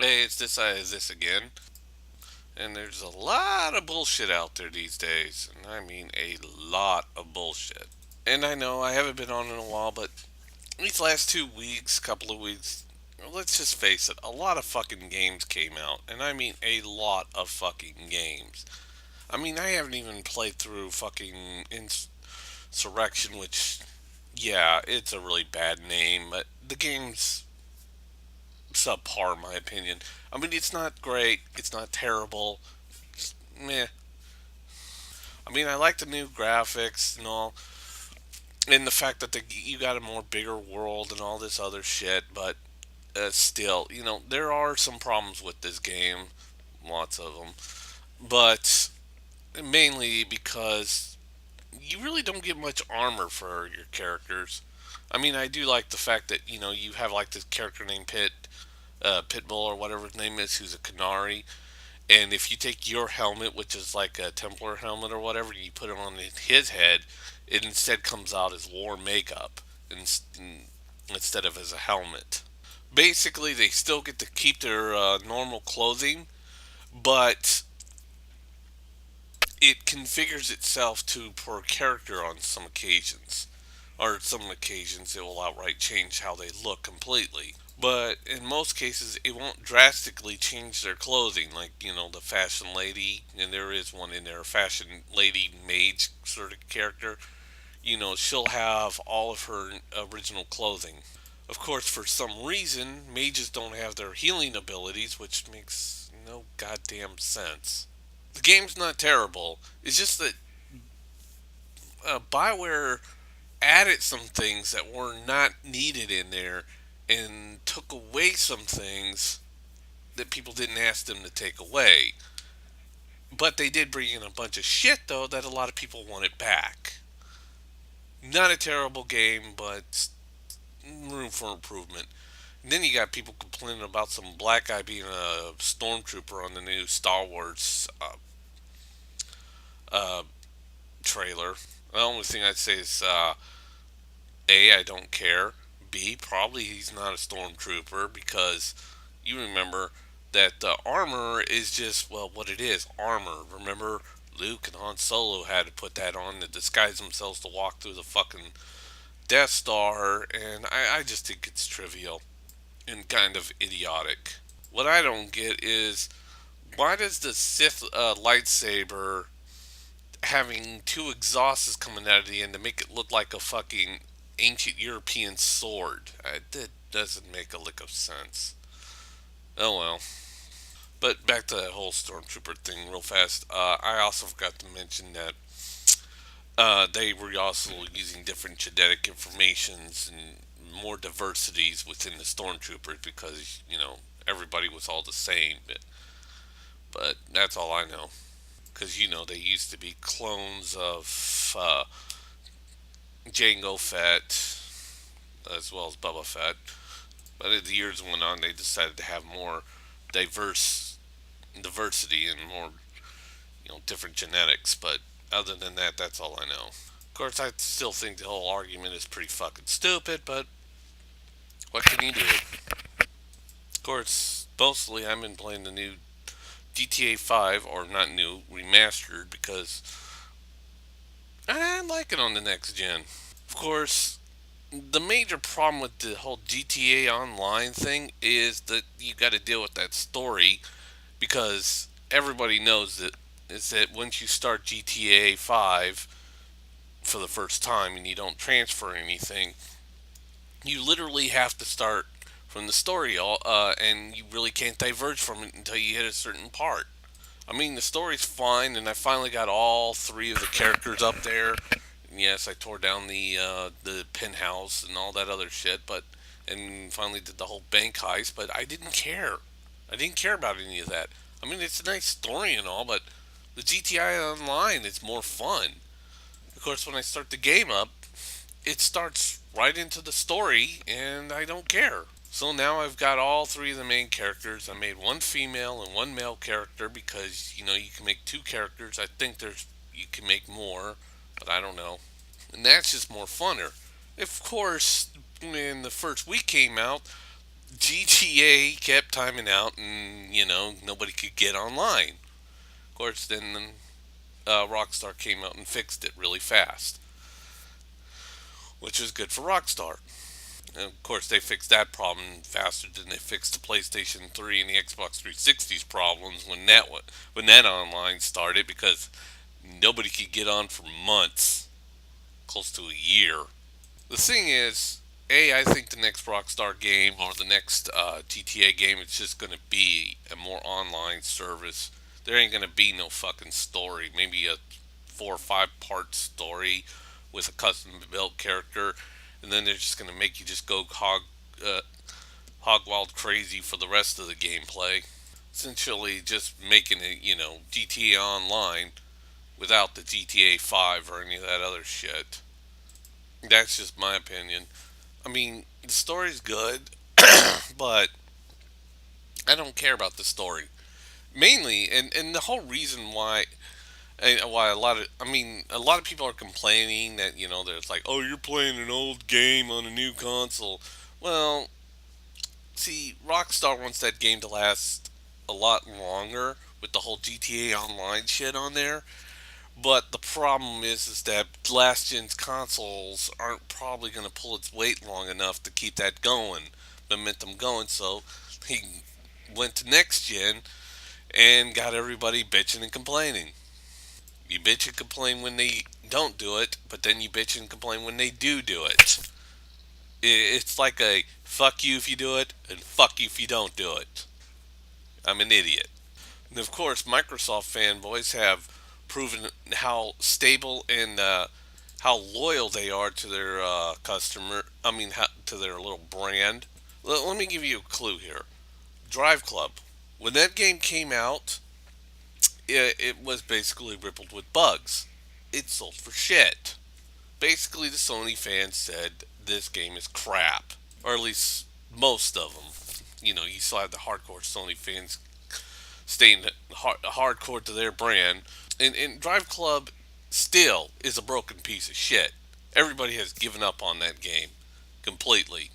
Hey, it's this again. And there's a lot of bullshit out there these days. And I mean a lot of bullshit. And I know I haven't been on in a while, but these last 2 weeks, couple of weeks, let's just face it, a lot of fucking games came out. And I mean a lot of fucking games. I mean, I haven't even played through fucking Insurrection, which, yeah, it's a really bad name, but the game's subpar, in my opinion. I mean, it's not great, it's not terrible, meh. I mean, I like the new graphics and all, and the fact that you got a more bigger world and all this other shit. But still, there are some problems with this game, lots of them. But mainly because you really don't get much armor for your characters. I mean, I do like the fact that you have like this character named Pitbull or whatever his name is, who's a Canary. And if you take your helmet, which is like a Templar helmet or whatever, and you put it on his head, it instead comes out as war makeup instead of as a helmet. Basically, they still get to keep their normal clothing, but it configures itself to per character on some occasions. Or some occasions, it will outright change how they look completely. But in most cases, it won't drastically change their clothing. Like, the fashion lady, and there is one in there, a fashion lady mage sort of character. She'll have all of her original clothing. Of course, for some reason, mages don't have their healing abilities, which makes no goddamn sense. The game's not terrible. It's just that Bioware added some things that were not needed in there and took away some things that people didn't ask them to take away. But they did bring in a bunch of shit, though, that a lot of people wanted back. Not a terrible game, but room for improvement. And then you got people complaining about some black guy being a stormtrooper on the new Star Wars uh, trailer. The only thing I'd say is A, I don't care. B, probably he's not a stormtrooper because you remember that the armor is just, well, what it is, armor. Remember, Luke and Han Solo had to put that on to disguise themselves to walk through the fucking Death Star, and I just think it's trivial and kind of idiotic. What I don't get is why does the Sith lightsaber having two exhausts coming out of the end to make it look like a fucking ancient European sword? That doesn't make a lick of sense. Oh well. But back to that whole stormtrooper thing, real fast. I also forgot to mention that they were also using different genetic informations and more diversities within the stormtroopers because everybody was all the same. But that's all I know. Because they used to be clones of Jango Fett as well as Bubba Fett. But as the years went on, they decided to have more diverse diversity and more different genetics. But other than that, that's all I know. Of course, I still think the whole argument is pretty fucking stupid. But what can you do? Of course, mostly I've been playing the new GTA 5, or not new, remastered, because I like it on the next gen. Of course, the major problem with the whole GTA Online thing is that you got to deal with that story because everybody knows that is that once you start GTA 5 for the first time and you don't transfer anything, you literally have to start from the story, and you really can't diverge from it until you hit a certain part. I mean, the story's fine, and I finally got all three of the characters up there. And yes, I tore down the penthouse and all that other shit, and finally did the whole bank heist. But I didn't care. I didn't care about any of that. I mean, it's a nice story and all, but the GTI Online is more fun. Of course, when I start the game up, it starts right into the story, and I don't care. So now I've got all three of the main characters. I made one female and one male character because you can make two characters. I think there's you can make more, but I don't know. And that's just more funner. Of course, when the first week came out, GTA kept timing out, and nobody could get online. Of course, then Rockstar came out and fixed it really fast, which was good for Rockstar. And of course, they fixed that problem faster than they fixed the PlayStation 3 and the Xbox 360's problems when that online started, because nobody could get on for months, close to a year. The thing is, I think the next Rockstar game or the next GTA game is just going to be a more online service. There ain't going to be no fucking story. Maybe a 4 or 5 part story with a custom built character, and then they're just going to make you just go uh, hog wild crazy for the rest of the gameplay. Essentially, just making it, GTA Online without the GTA 5 or any of that other shit. That's just my opinion. I mean, the story's good, but I don't care about the story. Mainly, and the whole reason why a lot of people are complaining that there's like, oh, you're playing an old game on a new console. Well, see, Rockstar wants that game to last a lot longer with the whole GTA Online shit on there. But the problem is that last gen's consoles aren't probably going to pull its weight long enough to keep that going, momentum going. So he went to next gen and got everybody bitching and complaining. You bitch and complain when they don't do it, but then you bitch and complain when they do it. It's like a fuck you if you do it and fuck you if you don't do it. I'm an idiot. And of course, Microsoft fanboys have proven how stable and how loyal they are to their customer. To their little brand. Let me give you a clue here. Drive Club. When that game came out, it was basically rippled with bugs. It sold for shit. Basically, the Sony fans said this game is crap, or at least most of them. You still have the hardcore Sony fans staying hardcore to their brand. And Drive Club still is a broken piece of shit. Everybody has given up on that game completely.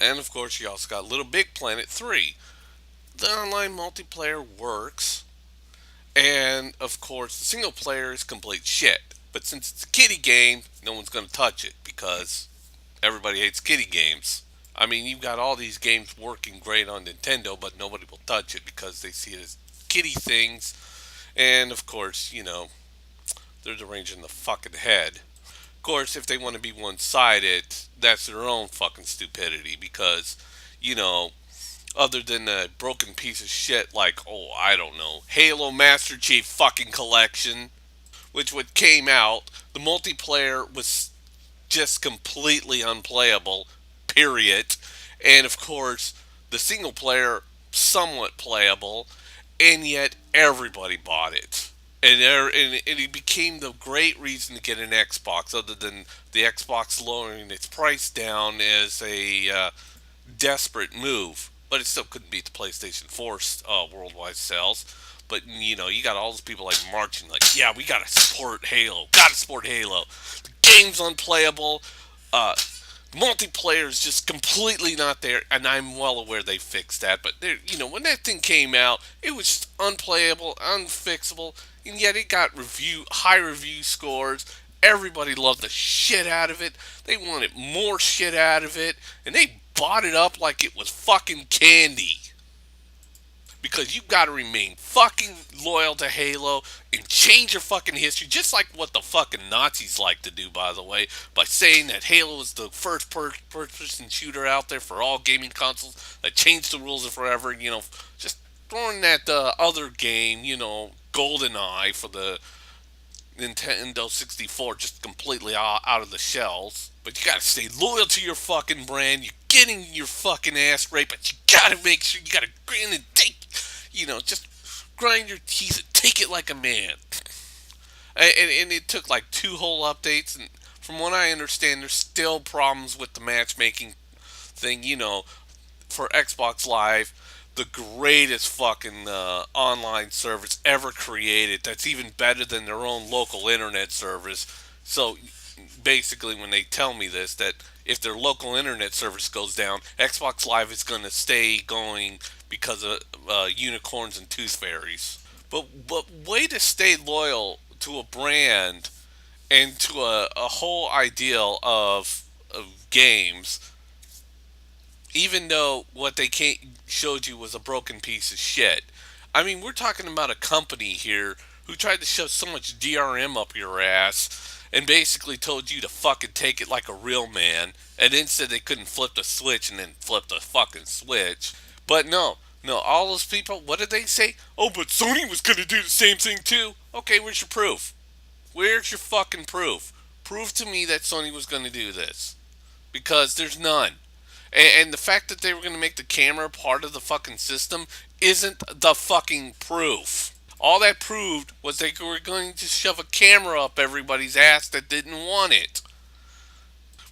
And of course, you also got Little Big Planet 3. The online multiplayer works, and of course, the single player is complete shit. But since it's a kiddie game, no one's going to touch it because everybody hates kiddie games. I mean, you've got all these games working great on Nintendo, but nobody will touch it because they see it as kiddie things. And of course, they're deranging the fucking head. Of course, if they want to be one sided, that's their own fucking stupidity because, you know, other than a broken piece of shit like, oh, I don't know, Halo Master Chief fucking Collection, which when came out, the multiplayer was just completely unplayable, period. And of course, the single player somewhat playable, and yet everybody bought it. And it became the great reason to get an Xbox, other than the Xbox lowering its price down as a desperate move. But it still couldn't beat the PlayStation 4 worldwide sales. But you got all those people like marching, like, yeah, we gotta support Halo, gotta support Halo. The game's unplayable. Multiplayer is just completely not there, and I'm well aware they fixed that. But when that thing came out, it was just unplayable, unfixable, and yet it got high review scores. Everybody loved the shit out of it. They wanted more shit out of it, and they bought it up like it was fucking candy. Because you got to remain fucking loyal to Halo and change your fucking history, just like what the fucking Nazis like to do, by the way, by saying that Halo is the first person shooter out there for all gaming consoles that changed the rules of forever. Just throwing that other game, GoldenEye for the Nintendo 64 just completely out of the shells. But you gotta stay loyal to your fucking brand. You're getting your fucking ass raped, but you gotta make sure you gotta grin and take, just grind your teeth and take it like a man. And it took like 2 whole updates, and from what I understand, there's still problems with the matchmaking thing. For Xbox Live, the greatest fucking online service ever created. That's even better than their own local internet service. So basically when they tell me this that if their local internet service goes down, Xbox Live is going to stay going because of unicorns and tooth fairies. But way to stay loyal to a brand and to a whole ideal of games, even though what they showed you was a broken piece of shit. I mean, we're talking about a company here who tried to shove so much DRM up your ass and basically told you to fucking take it like a real man, and then said they couldn't flip the switch and then flip the fucking switch. But no, all those people, what did they say? Oh, but Sony was gonna do the same thing too. Okay, where's your proof? Where's your fucking proof? Prove to me that Sony was gonna do this. Because there's none. And the fact that they were going to make the camera part of the fucking system isn't the fucking proof. All that proved was they were going to shove a camera up everybody's ass that didn't want it.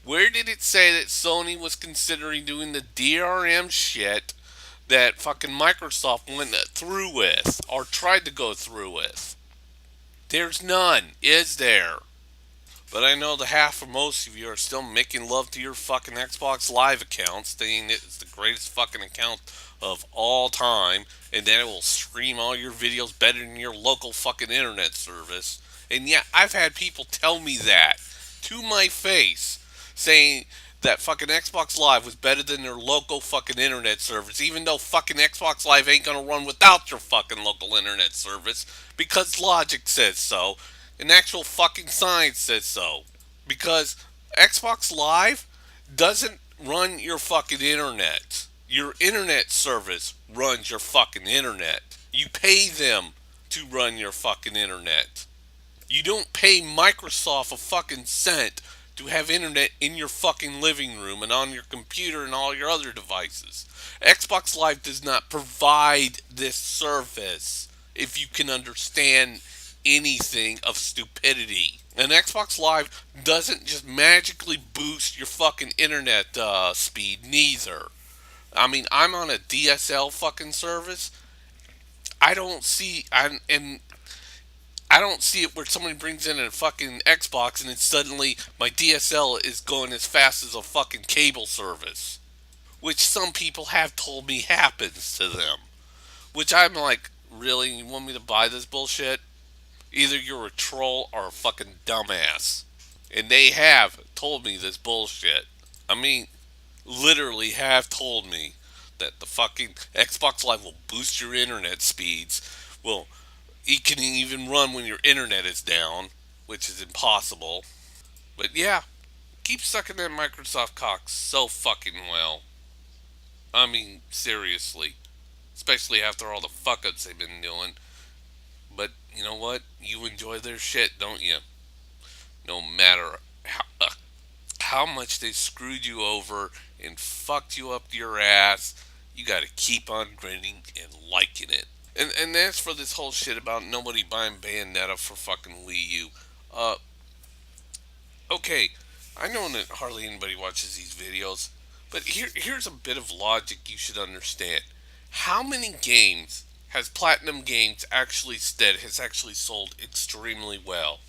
Where did it say that Sony was considering doing the DRM shit that fucking Microsoft went through with or tried to go through with? There's none, is there? But I know the half or most of you are still making love to your fucking Xbox Live account, saying it's the greatest fucking account of all time, and that it will stream all your videos better than your local fucking internet service. And yeah, I've had people tell me that to my face, saying that fucking Xbox Live was better than their local fucking internet service, even though fucking Xbox Live ain't gonna run without your fucking local internet service, because logic says so, and actual fucking science says so. Because Xbox Live doesn't run your fucking internet. Your internet service runs your fucking internet. You pay them to run your fucking internet. You don't pay Microsoft a fucking cent to have internet in your fucking living room and on your computer and all your other devices. Xbox Live does not provide this service, if you can understand anything of stupidity. And Xbox Live doesn't just magically boost your fucking internet speed, neither. I mean, I'm on a DSL fucking service. I don't see, and I don't see it where somebody brings in a fucking Xbox and then suddenly my DSL is going as fast as a fucking cable service, which some people have told me happens to them. Which I'm like, really? You want me to buy this bullshit? Either you're a troll or a fucking dumbass. And they have told me this bullshit. I mean, literally have told me that the fucking Xbox Live will boost your internet speeds. Well, it can even run when your internet is down, which is impossible. But yeah, keep sucking that Microsoft cock so fucking well. I mean, seriously. Especially after all the fuck ups they've been doing. But you know what? You enjoy their shit, don't you? No matter how much they screwed you over and fucked you up your ass, you gotta keep on grinning and liking it. And that's for this whole shit about nobody buying Bayonetta for fucking Wii U. Uh, okay, I know that hardly anybody watches these videos, but here's a bit of logic you should understand. How many games has Platinum Games actually said has actually sold extremely well?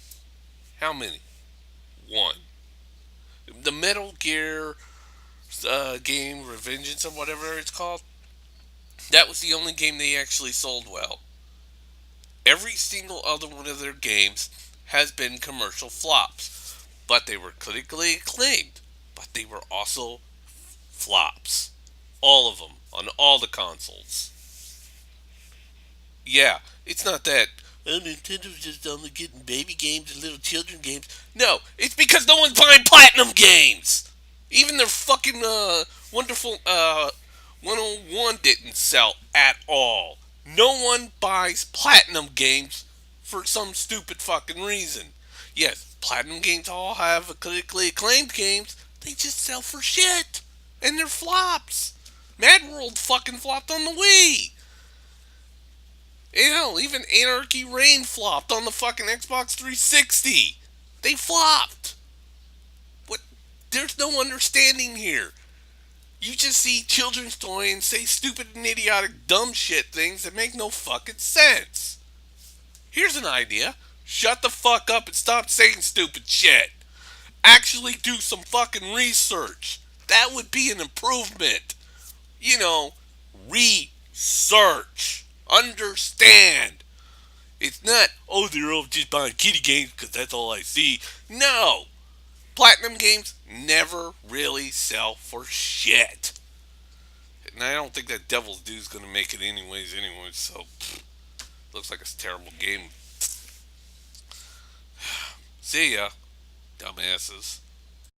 How many? One. The Metal Gear game, Revengeance or whatever it's called, that was the only game they actually sold well. Every single other one of their games has been commercial flops, but they were critically acclaimed, but they were also flops. All of them, on all the consoles. Yeah, it's not that, oh, Nintendo's just only getting baby games and little children games. No, it's because no one's buying Platinum games! Even their fucking wonderful 101 didn't sell at all. No one buys Platinum games for some stupid fucking reason. Yes, Platinum games all have critically acclaimed games. They just sell for shit. And they're flops. Mad World fucking flopped on the Wii. Hell, even Anarchy Reign flopped on the fucking Xbox 360. They flopped. What? There's no understanding here. You just see children's toy and say stupid and idiotic dumb shit things that make no fucking sense. Here's an idea. Shut the fuck up and stop saying stupid shit. Actually do some fucking research. That would be an improvement. You know, research. Understand. It's not, oh, they're all just buying kitty games because that's all I see. No. Platinum games never really sell for shit. And I don't think that Devil's Due is going to make it anyways, so looks like it's a terrible game. See ya, dumbasses.